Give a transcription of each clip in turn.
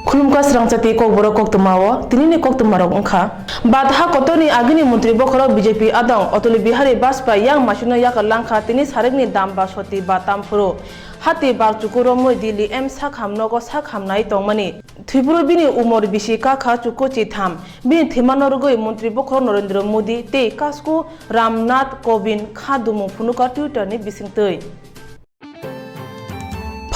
खुलुमका स्रांगचाती कोकबरो कोकतमाओ तिनिनि कोकतमारok ongkha badha kotoni agini mantri bokhoro BJP adong Otuli Bihari Bajpai yang masino yak langkha tini sarekni damba soti batam phuro hati barchukuro moi dili m sakhamnogo sakhamnai tongmani thiburo bini umor bisi kakha chukochi tham bini thimanorgoi mantri bokhoro Narendra Modi te kasku Ramnath Kovind khadumu phunuka Twitter ni bisingtei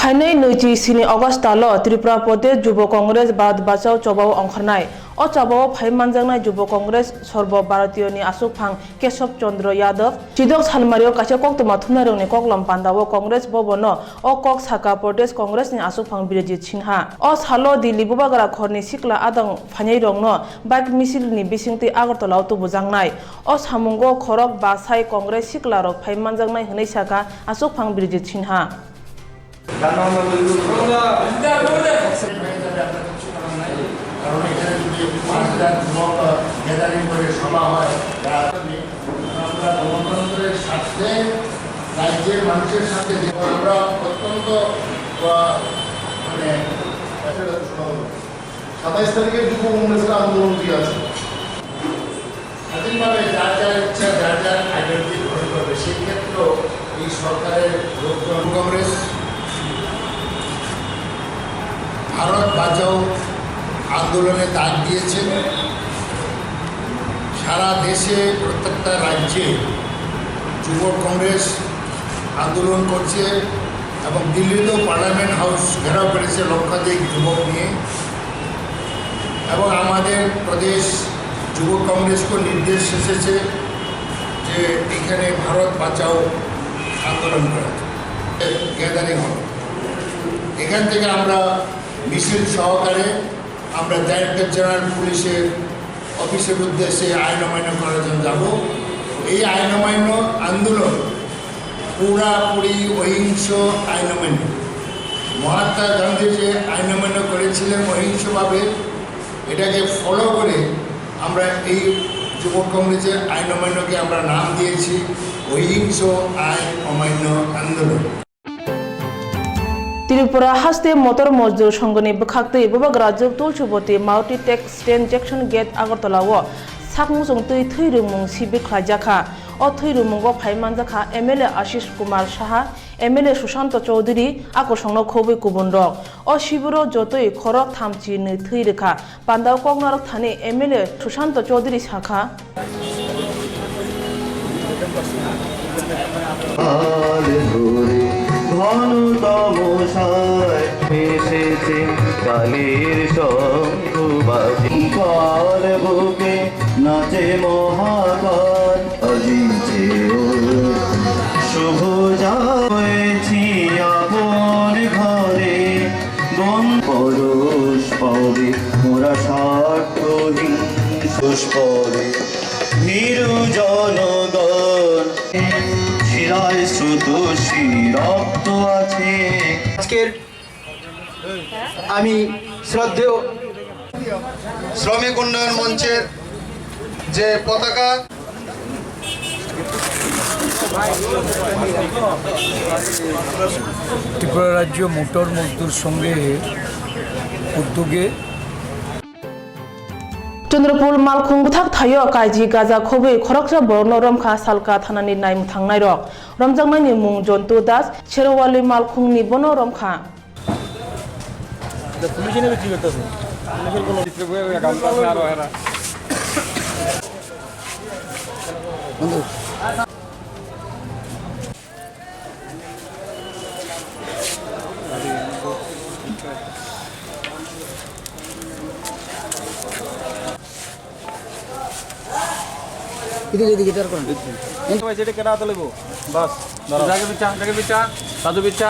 Phainai Noiji Sini Augustalo Tripura Pradesh Jubo Congress Bharat Bachao Chobao Ongkharnai O Chobao Phaimanjangnai Jubo Congress Sorbo Bharatiyo ni Asukphang Keshav Chandra Yadav Chidok Salmario Kacha Koktuma Thunarongni Koklam Pandawo Congress Bobono O Kok Saka Pradesh Congress ni Asukphang Birajit Sinha O Salo Dili Bubagara Khorni Sikla Adang Phanai Rongno Bike Misil ni Bisingti Agartala Tu Bujangnai O Samungo Khorok Basai Congress Sikla Rok Phaimanjangnai Hnai Saka Asukphang Birajit Sinha রাজ্যের মানুষের সাথে আমরা অত্যন্ত 27 তারিখের যুব কংগ্রেসের আন্দোলন কি আছে স্বাধীনভাবে যার যার ইচ্ছা যার যার আইডেন্টি গ্রহণ করবে সেক্ষেত্রেও এই সরকারের লোকজন কংগ্রেস ভারত বাঁচাও আন্দোলনে ডাক দিয়েছেন সারা দেশে প্রত্যেকটা রাজ্যে যুব কংগ্রেস আন্দোলন করছে এবং দিল্লিতেও পার্লামেন্ট হাউস ঘেরাও করেছে লক্ষাধিক যুবক নিয়ে এবং আমাদের প্রদেশ যুব কংগ্রেসকে নির্দেশ এসেছে যে এখানে ভারত বাঁচাও আন্দোলন করা গ্যাদারিং হবে এখান থেকে আমরা মিছিল সহকারে আমরা ডাইরেক্টর জেনারেল পুলিশের অফিসের উদ্দেশ্যে আইন অমান্য করার জন্য যাব এই আইন অমান্য আন্দোলন পুরাপুরি অহিংস আইন অমান্য মহাত্মা গান্ধী যে আইন অমান্য করেছিলেন অহিংসভাবে এটাকে ফলো করে আমরা এই যুব কংগ্রেসের আইন অমান্যকে আমরা নাম দিয়েছি অহিংস আইন অমান্য আন্দোলন Tripura haste motor mojdur songoni bkhakte Bubagara Jogtul Chuboti Mauti Tech Stand Junction Gate Agartala wo sakmusung tui thuirumung sibir khlajakha o thuirumung phaimanjakha MLA Ashish Kumar Saha MLA Sushant Chaudhary akosongno khobui kubunrok o sibiro jotoi khorok thamchi ni thuirekha Pandaw Koknarok thani MLA Sushant Chaudhary Sakha ঘনতমসায় এসেছে কালের শঙ্খবাজি কার বুকে নাচে মহাকাল আজিছে শুভ যাচ্ছি আপন ঘরে বন পরশ পাবে মোরা স্বার্থহীন পুষ্পরে ভীরু জনগণ শিরায় শ্রুত রক্ত আছে আজকের আমি শ্রদ্ধেয় শ্রমিক উন্নয়ন মঞ্চের যে পতাকা ত্রিপুরা রাজ্য মোটর মজদুর সঙ্গে উদ্যোগে Chandrapur Malkhung Buthak Thayo Kaiji Gaza Khobui Khoraksa Borno Ramkha Salka Thanani Naim Thangnai Rok Ramjangnai ni Mung Jontu Das Cherwali Malkhung ni Bono Ramkha এদিকে গিটার কোন ভাই যেটা কেনা তো লেবো বাস জায়গা বিচা সাধু বিচা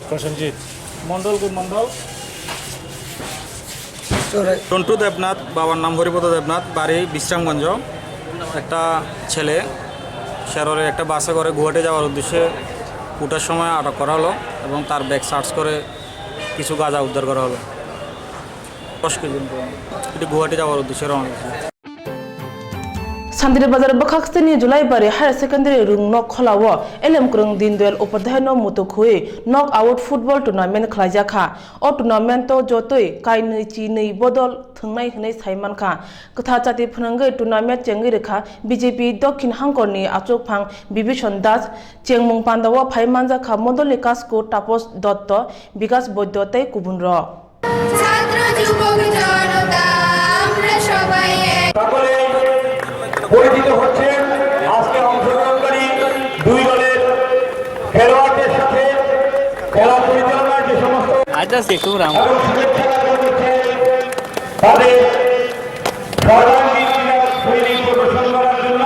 প্রসেনজিৎ মন্ডল গুণ মন্ডল টন্টু দেবনাথ বাবার নাম হরিপদ দেবনাথ বাড়ি বিশ্রামগঞ্জ একটা ছেলে শেররে একটা বাসে করে গুয়াহাটি যাওয়ার উদ্দেশ্যে ওঠার সময় আটক করা হলো এবং তার ব্যাগ সার্চ করে কিছু গাঁজা উদ্ধার করা হলো। 10 কেজি মতো এটি গুয়াহাটি যাওয়ার উদ্দেশ্যে রওনা দিয়েছি। শান্তির বাজার বখাকস্তেনি জুলাইবারে হায়ার সেকেন্ডারি রুং নক খলাও এলএম ক্রং দীনদয়াল উপাধ্যায় ন মুতুখুই নক আউট ফুটবल टुर्नामेंट खलाइजाखा अ टुर्नामेंट जतई काई नै चि नै बदल थंनाय हनै साइमानखा कथा जाति फनंगै टुर्नामेंट चेंगै रेखा बीजेपी दक्षिण हांगरनि आचुकफां बिभीषण दास चेंगमुं पान्दावा फाइमानजाखा मदलिकास को तापस दत्त विकास बৈদ্য तै कुबुनर ছাত্র যুবক জনতা আমরা সবাই পরিচিত হচ্ছেন আজকে অংশগ্রহণকারী দুই দলের খেলোয়াড়দের সাথে খেলা পরিচালনার যে সমস্ত এবং শুভেচ্ছা জ্ঞাপন করছেন তাদের সর্বাঙ্গীন ক্রীড়া শৈলী প্রদর্শন করার জন্য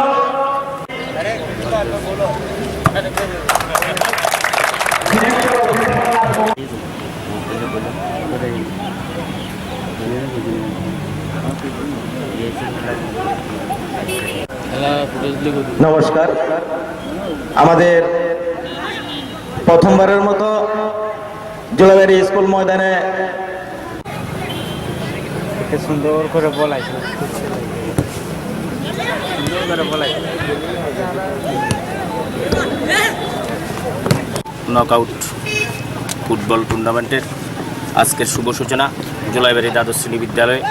নমস্কার, আমাদের প্রথমবারের মতো জুলাইবাড়ি স্কুল ময়দানে সুন্দর করে বলাইছে নকআউট ফুটবল টুর্নামেন্টের আজকের শুভ সূচনা জুলাইবাড়ি দ্বাদশ শ্রেণী বিদ্যালয়ে।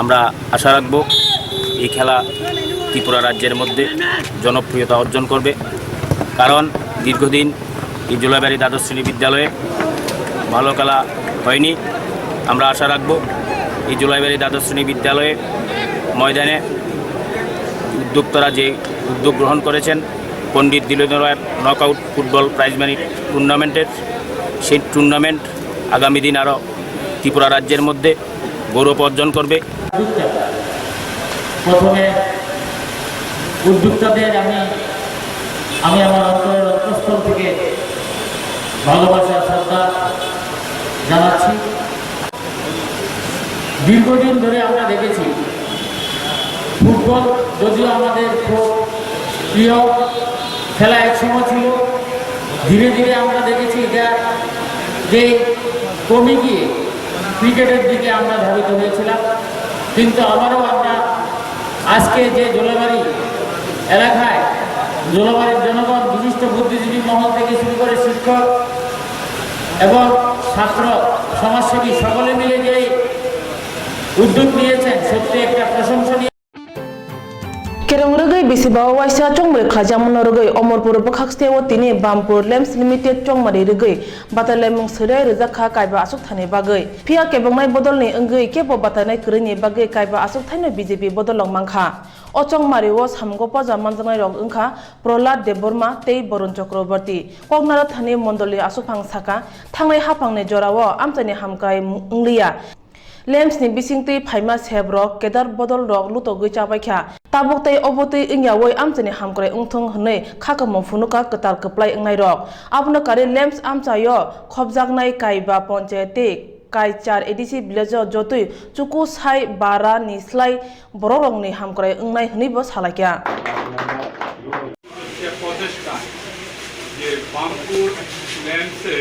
আমরা আশা রাখব এই খেলা ত্রিপুরা রাজ্যের মধ্যে জনপ্রিয়তা অর্জন করবে, কারণ দীর্ঘদিন এই জুলাইবাড়ি দ্বাদশ শ্রেণী বিদ্যালয়ে ভালো খেলা হয়নি। আমরা আশা রাখব এই জুলাইবাড়ি দ্বাদশ শ্রেণী বিদ্যালয়ে ময়দানে উদ্যোক্তারা যে উদ্যোগ গ্রহণ করেছেন পণ্ডিত দীনদয়াল রায় নকআউট ফুটবল প্রাইজ মানি টুর্নামেন্টের, সেই টুর্নামেন্ট আগামী দিন আরও ত্রিপুরা রাজ্যের মধ্যে গৌরব অর্জন করবে। প্রথমে উদ্যোক্তাদের আমি আমার অন্তরের অন্তঃস্থল থেকে ভালোবাসা শ্রদ্ধা জানাচ্ছি। দীর্ঘদিন ধরে আমরা দেখেছি ফুটবল যদিও আমাদের খুব প্রিয় খেলা এক সময় ছিল, ধীরে ধীরে আমরা দেখেছি এটা যে কমে গিয়ে ক্রিকেটের দিকে আমরা ধাবিত হয়েছিলাম। কিন্তু আবারও আমরা আজকে যে জলবাড়ি এলাকায় জলবাড়ির জনগণ বিশিষ্ট বুদ্ধিজীবী মহল থেকে শুরু করে শিক্ষক এবং ছাত্র সমাজসেবী সকলে মিলে যে উদ্যোগ নিয়েছেন সত্যি একটা প্রশংসনীয়। केरंग रगै बिसिबाव वाइसा चंगमरे खाजामन रगै अमरपुर बखाक्सतेव तिनि बामपुर लेम्स लिमिटेड चंगमारि रगै बातालेमंग सरै रजाखा कायबा आसुक थाने बागै फिया केबंनाय बदलनि अंगै केबो बातानाय करैनि बागै कायबा आसुक थाने बीजेपी बदलंग मांखा अ चंगमारिव सामगोपा जामानजंनाय रग अंखा प्रहलाद देबबर्मा तै बरुण चक्रवर्ती कगनार थाने मण्डली आसुफां साका थांनाय हाफांनि जराव आमचानि हामकाय अंलिया लेम्स नि बिसिंगतै फाइमा सेब रक केदार बदल रक लुतो गैचाबायखा ताबुकतै अबतै इंयावै आमचानि हामक्राय उंथों हनै खाकमो फुनुका कतार कप्लाय अंनाय रक आबनो कारे लेम्स आमचायो खबजागनाय कायबा पंचायते काय 4 एडिसि विलेज जतै चुकु साइ बारा निस्लाय बररंनि हामक्राय अंनाय हनैबो सालायखा যে বামপুর ল্যান্ডসে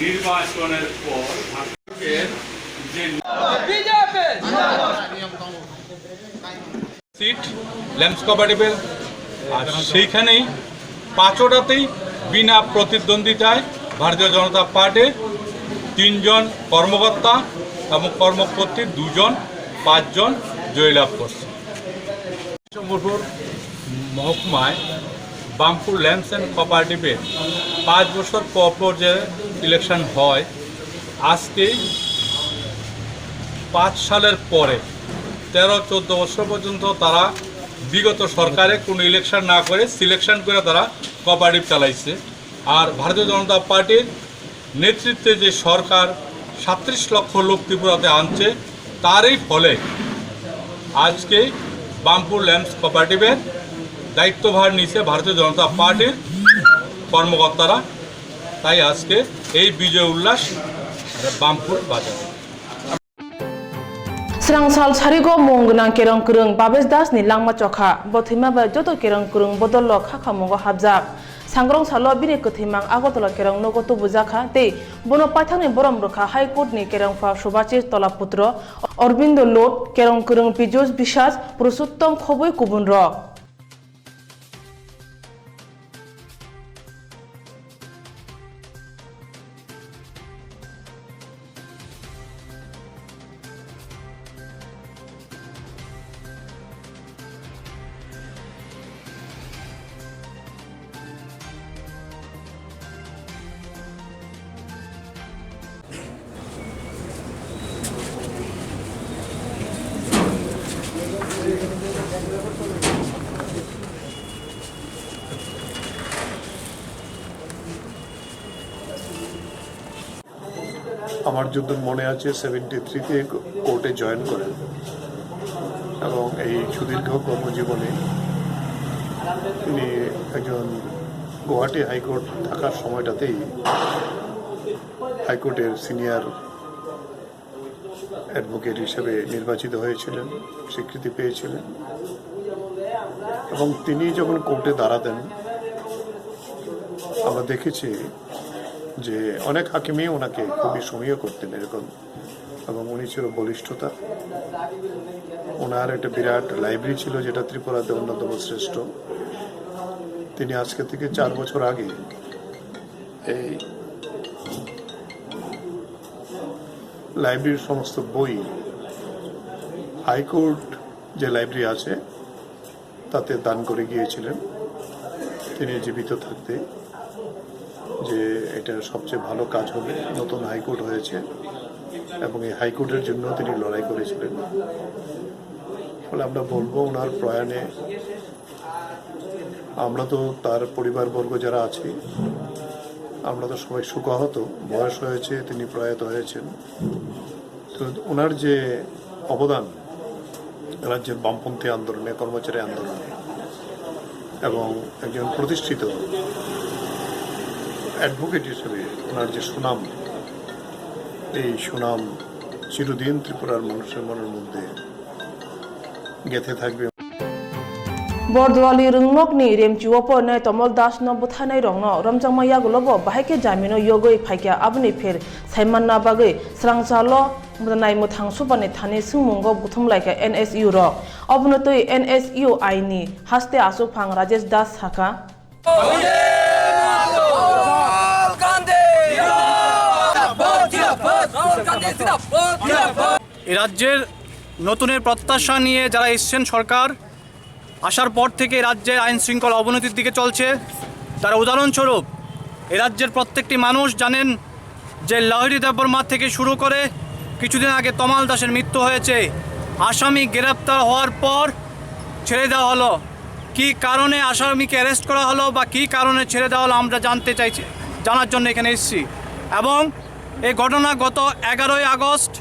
নির্বাচনের পর ভারতের যে সিট ল্যান্ডস কোঅপারেটিভের আর সেইখানেই পাঁচটাতেই বিনা প্রতিদ্বন্দ্বিতায় ভারতীয় জনতা পার্টির 3 জন কর্মকর্তা এবং কর্মকর্ত্রীর 2 জন 5 জন জয়লাভ করছে। সম্বলপুর মহকুমায় বামপুর ল্যান্ডস অ্যান্ড কোঅপারেটিভের 5 বছর পর যে ইলেকশন হয়, আজকে 5 সালের পরে 13-14 বছর পর্যন্ত তারা বিগত সরকারে কোনো ইলেকশন না করে সিলেকশন করে তারা কোঅপারেটিভ চালাইছে। আর ভারতীয় জনতা পার্টির নেতৃত্বে যে সরকার 37 লক্ষ লোক ত্রিপুরাতে আনছে, তারই ফলে আজকে বামপুর ল্যান্ডস কোঅপারেটিভের দায়িত্বভার নিছে ভারতীয় জনতা পার্টির কর্মকর্তারা। তাই আজকে এই বিজয় উল্লাস বামপুর বাজারে। स्रांसाल सारिगो मंगना केरं करं बाबेस दास नि लांमा चखा बथैमा बा जतो केरं करं बदल खाखामंगो हाबजाक सांग्रं सालो बिनि कथैमां आगरतला केरं नगत बुजाखा ते बनो पाथांनि बरम रखा हाई कोर्ट नि केरंफा सुभाषिष तलापुत्र अरविंद लोट केरं करं पिजुस बिसास पुरुषोत्तम खबै कुबुन रक আমার যুদ্ধ মনে আছে 73-তে কোর্টে জয়েন করেন এবং এই সুদীর্ঘ কর্মজীবনে তিনি একজন গুয়াহাটি হাইকোর্ট থাকার সময়টাতেই হাইকোর্টের সিনিয়র অ্যাডভোকেট হিসেবে নির্বাচিত হয়েছিলেন, স্বীকৃতি পেয়েছিলেন এবং তিনি যখন কোর্টে দাঁড়াতেন আমরা দেখেছি যে অনেক হাকিমই ওনাকে খুবই সমীহ করতেন এরকম এবং উনি ছিল বলিষ্ঠতা। ওনার একটা বিরাট লাইব্রেরি ছিল যেটা ত্রিপুরাতে অন্যতম শ্রেষ্ঠ। তিনি আজকে থেকে 4 বছর আগে এই লাইব্রেরির সমস্ত বই হাইকোর্ট যে লাইব্রেরি আছে তাতে দান করে গিয়েছিলেন তিনি জীবিত থাকতে, যে এটা সবচেয়ে ভালো কাজ হবে। নতুন হাইকোর্ট হয়েছে এবং এই হাইকোর্টের জন্য তিনি লড়াই করেছিলেন। ফলে আমরা বলবো ওনার প্রয়াণে আমরা তো তার পরিবারবর্গ যারা আছি আমরা তো সবাই শোকাহত। বয়স হয়েছে, তিনি প্রয়াত হয়েছেন। তো ওনার যে অবদান রাজ্যের বামপন্থী আন্দোলনে, কর্মচারী আন্দোলনে এবং একজন প্রতিষ্ঠিত অ্যাডভোকেট হিসেবে ওনার যে সুনাম, এই সুনাম চিরদিন ত্রিপুরার মানুষের মনের মধ্যে গেঁথে থাকবে। बरदवाली रंगनकनि रेमचिवपर नै तमल दास न बुथानाय रंगनो रमजांमाया गुलबो बाहायके जामिनो योगै फाइक्या आबनि फेर साइमानना बागै स्रांसालो नाय मोथां सुबानि थानि सुमुंगो बुथुमलायके NSU रक अबनतै NSU आइनि हास्ते आसुफां राजेश दास हाका রাজ্যের নতুনের প্রত্যাশা নিয়ে যারা এসছেন সরকার আসার পর থেকে রাজ্যের আইন শৃঙ্খলা অবনতির দিকে চলছে। তার উদাহরণস্বরূপ এ রাজ্যের প্রত্যেকটি মানুষ জানেন যে লাহিড়ী দেববর্মা থেকে শুরু করে কিছুদিন আগে তমাল দাসের মৃত্যু হয়েছে। আসামি গ্রেপ্তার হওয়ার পর ছেড়ে দেওয়া হলো। কী কারণে আসামিকে অ্যারেস্ট করা হলো বা কী কারণে ছেড়ে দেওয়া হলো আমরা জানার জন্য এখানে এসেছি। এবং এই ঘটনা গত 11ই আগস্ট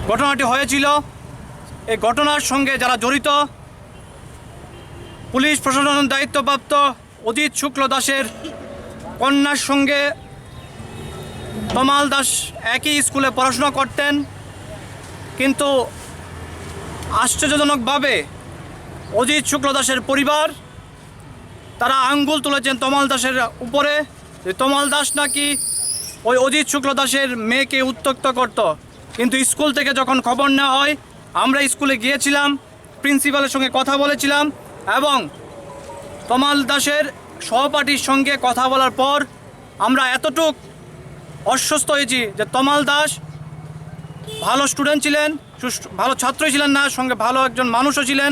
ঘটনাটি হয়েছিল। এই ঘটনার সঙ্গে যারা জড়িত পুলিশ প্রশাসনের দায়িত্বপ্রাপ্ত অজিত শুক্ল দাসের কন্যার সঙ্গে তমাল দাস একই স্কুলে পড়াশোনা করতেন, কিন্তু আশ্চর্যজনকভাবে অজিত শুক্ল দাসের পরিবার তারা আঙ্গুল তুলেছেন তমাল দাসের উপরে, যে তমাল দাস নাকি ওই অজিত শুক্ল দাসের মেয়েকে উত্ত্যক্ত করত। কিন্তু স্কুল থেকে যখন খবর নেওয়া হয় আমরা স্কুলে গিয়েছিলাম, প্রিন্সিপালের সঙ্গে কথা বলেছিলাম এবং তমাল দাসের সহপাঠীর সঙ্গে কথা বলার পর আমরা এতটুক অস্বস্ত হয়েছি যে তমাল দাস ভালো স্টুডেন্ট ছিলেন, ভালো ছাত্রই ছিলেন না, সঙ্গে ভালো একজন মানুষও ছিলেন।